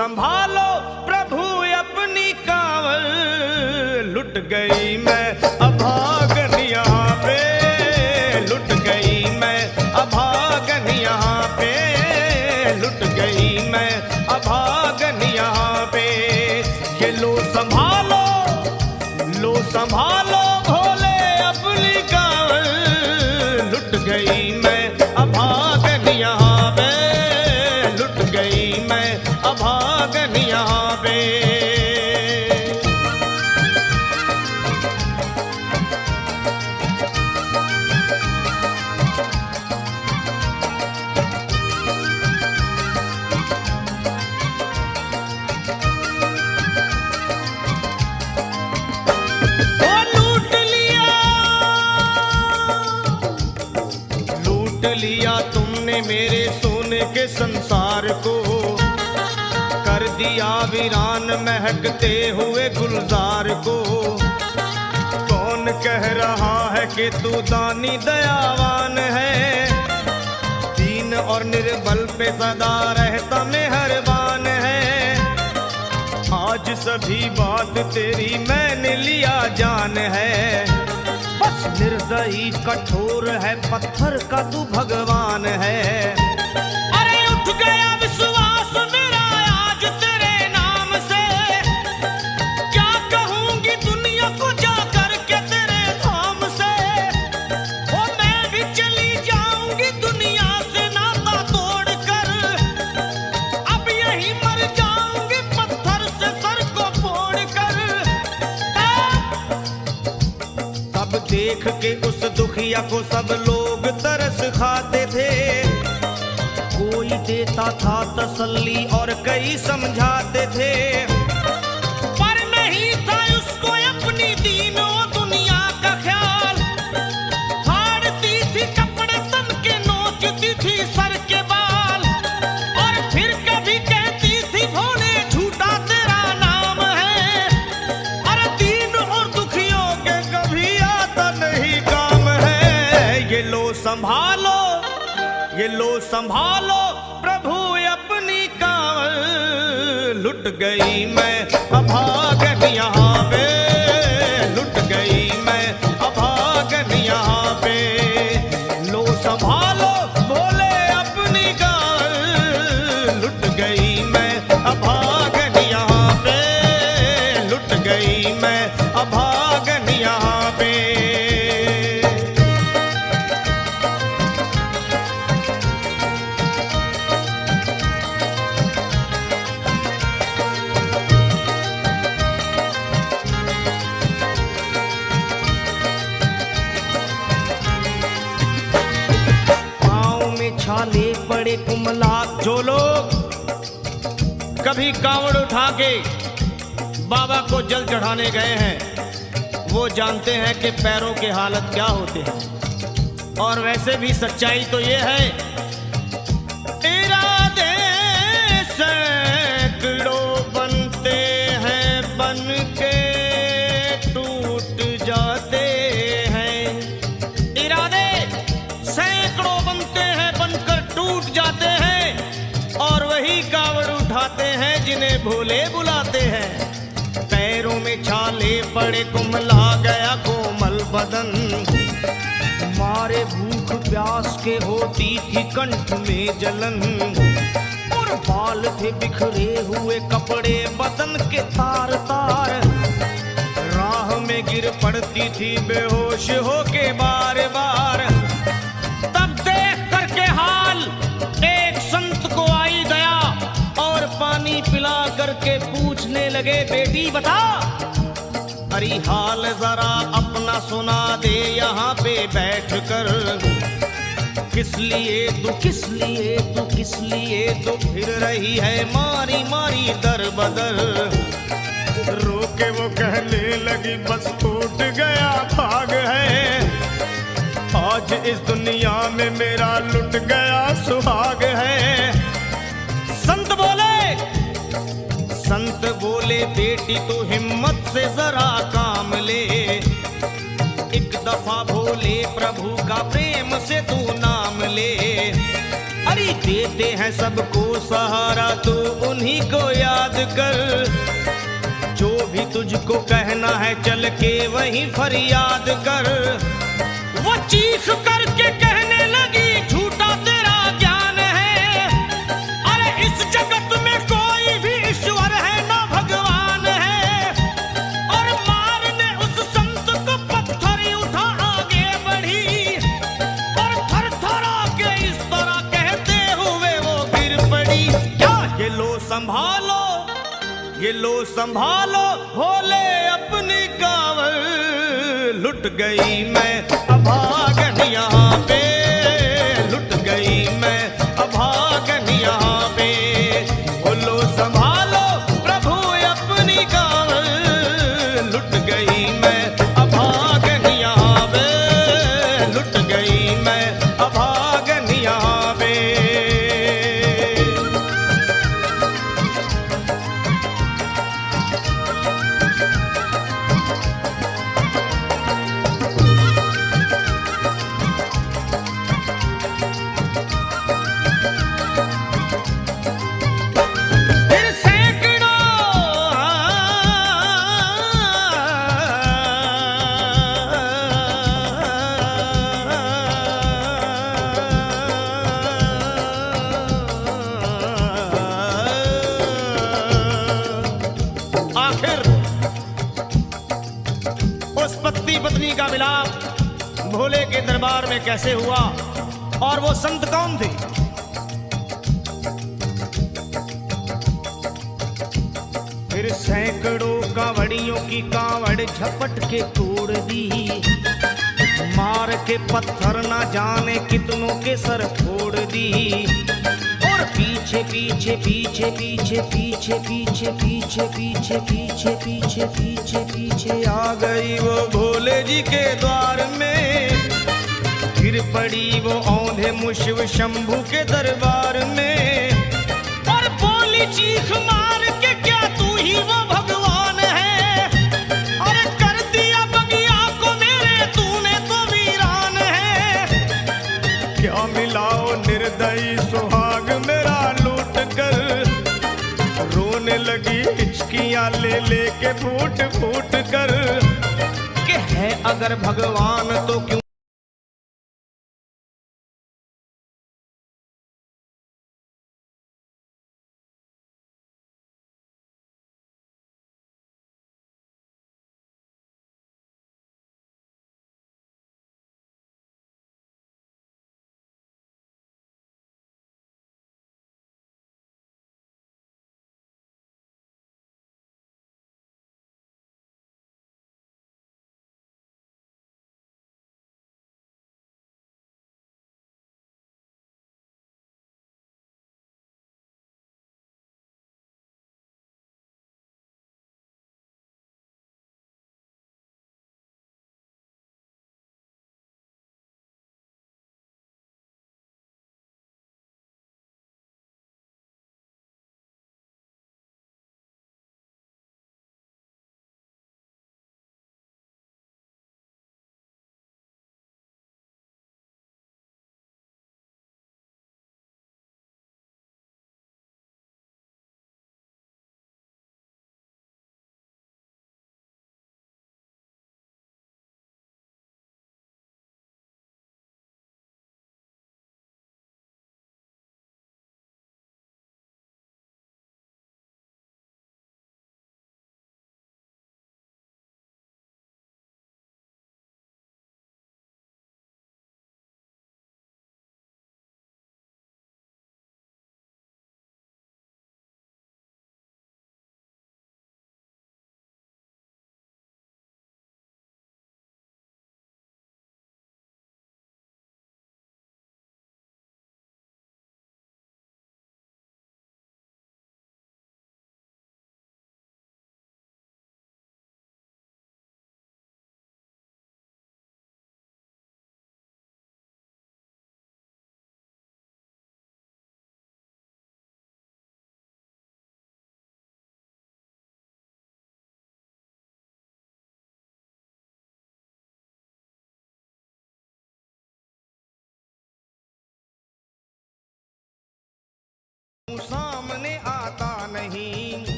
संभालो प्रभु अपनी कांवल, लुट गई मैं अभागन यहाँ पे, लुट गई मैं अभागन यहाँ पे, लुट गई मैं अभागन यहाँ पे। ये लो संभालो भोले अपनी कांवल, लुट गई मैं अभागन यहाँ पे, लुट गई मैं अभागन यहाँ पे। लिया तुमने मेरे सोने के संसार को, कर दिया वीरान महकते हुए गुलजार को। कौन कह रहा है कि तू दानी दयावान है, दीन और निर्बल पे सदा रहता मेहरबान है। आज सभी बात तेरी मैंने लिया जान है, बस निर्दयी कठोर है पत्थर का तू भगवान है। अरे उठ गया विश्वास मेरा आज तेरे नाम से, क्या कहूंगी दुनिया को जा करके तेरे धाम से। ओ मैं भी चली जाऊंगी दुनिया से नाता तोड़कर, अब यही मर जाऊंगी पत्थर से सर को फोड़कर। तब देख के उस दुखिया को सब लोग तरस खाते थे, कोई देता था तसल्ली और कई समझाते थे, पर नहीं था उसको अपनी दीनों दुनिया का ख्याल। फाड़ती थी कपड़े तन के, नोचती थी सर के बाल, और फिर कभी कहती थी भोले झूठा तेरा नाम है। अरे दीन और दुखियों के कभी आता नहीं काम है। ये लो संभालो प्रभु अपनी कांवल, लुट गई मैं अभागन यहाँ पे, लुट गई मैं अभागन यहाँ पे। लो संभालो भोले अपनी कांवल, लुट गई मैं अभागन यहाँ पे, लुट गई मैं अभागन यहाँ पे। छाले पड़े कुमला, जो लोग कभी कांवड़ उठा के बाबा को जल चढ़ाने गए हैं वो जानते हैं कि पैरों के हालत क्या होते हैं। और वैसे भी सच्चाई तो ये है, इरादे सैकड़ों बनते हैं बन के टूट जाते हैं। इरादे सैकड़ों बनते हैं बनकर टूट जाते हैं, और वही कावड़ उठाते हैं जिन्हें भोले बुलाते हैं। पैरों में छाले पड़े कुम्हला गया कोमल बदन, मारे भूख प्यास के होती थी कंठ में जलन। और बाल थे बिखरे हुए कपड़े बदन के तार तार, राह में गिर पड़ती थी बेहोश होके बार बार। तब देख करके हाल एक संत को आई दया, और पानी पिला करके पूछने लगे बेटी बता, अरे हाल जरा अपना सुना दे यहाँ पे बैठ कर। किस लिए तू फिर रही है मारी मारी दर बदर। रोके वो कहने लगी बस टूट गया भाग है, आज इस दुनिया में मेरा लुट गया सुहाग है। संत बोले बेटी तू हिम्मत से जरा काम ले, एक दफा भोले प्रभु का प्रेम से तू नाम ले। अरे देते हैं सबको सहारा तो उन्हीं को याद कर, जो भी तुझको कहना है चल के वहीं फरियाद कर। वो चीख करके कहने लगी झूठा तेरा ज्ञान है, अरे इस जगत में कोई भी ईश्वर है ना भगवान है। और मारने उस संत को पत्थर उठा आगे बढ़ी, और थर थर आके इस तरह कहते हुए वो गिर पड़ी। क्या ये लो संभालो, ये लो संभालो, होले अपनी कावल, लुट गई मैं अभागन यहाँ पे, लुट गई मैं अभागन यहाँ पे। बोलो संभालो प्रभु अपनी कावल, लुट गई मैं अभागन यहाँ पे, लुट गई मैं अभागन यहाँ पे। पत्नी का मिलाप भोले के दरबार में कैसे हुआ और वो संत कौन थे? फिर सैकड़ों कांवड़ियों की कांवड़ झपट के तोड़ दी, मार के पत्थर ना जाने कितनों के सर फोड़ दी। और पीछे पीछे पीछे पीछे पीछे पीछे पीछे पीछे पीछे पीछे पीछे पीछे आ गई वो भोले जी के द्वार में। गिर पड़ी वो औंधे मुशिव शंभू के दरबार में, और बोली चीख मार के क्या तू ही वो भगवान है? अरे कर दिया बगिया को मेरे तूने तो वीरान है। क्या मिलाओ निर्दयी सुहाग मेरा लूट कर, रोने लगी हिचकियां ले लेके फूट फूट कर। कि है अगर भगवान तो क्यों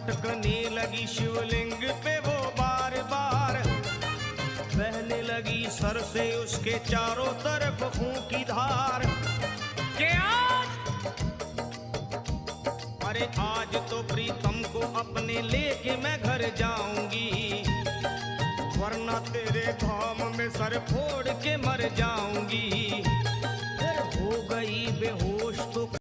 खटकने लगी शिवलिंग पे वो बार बार, बहने लगी सर से उसके चारों तरफ खून की धार। क्या अरे आज तो प्रीतम को अपने लेके मैं घर जाऊंगी, वरना तेरे धाम में सर फोड़ के मर जाऊंगी। फिर हो गई बेहोश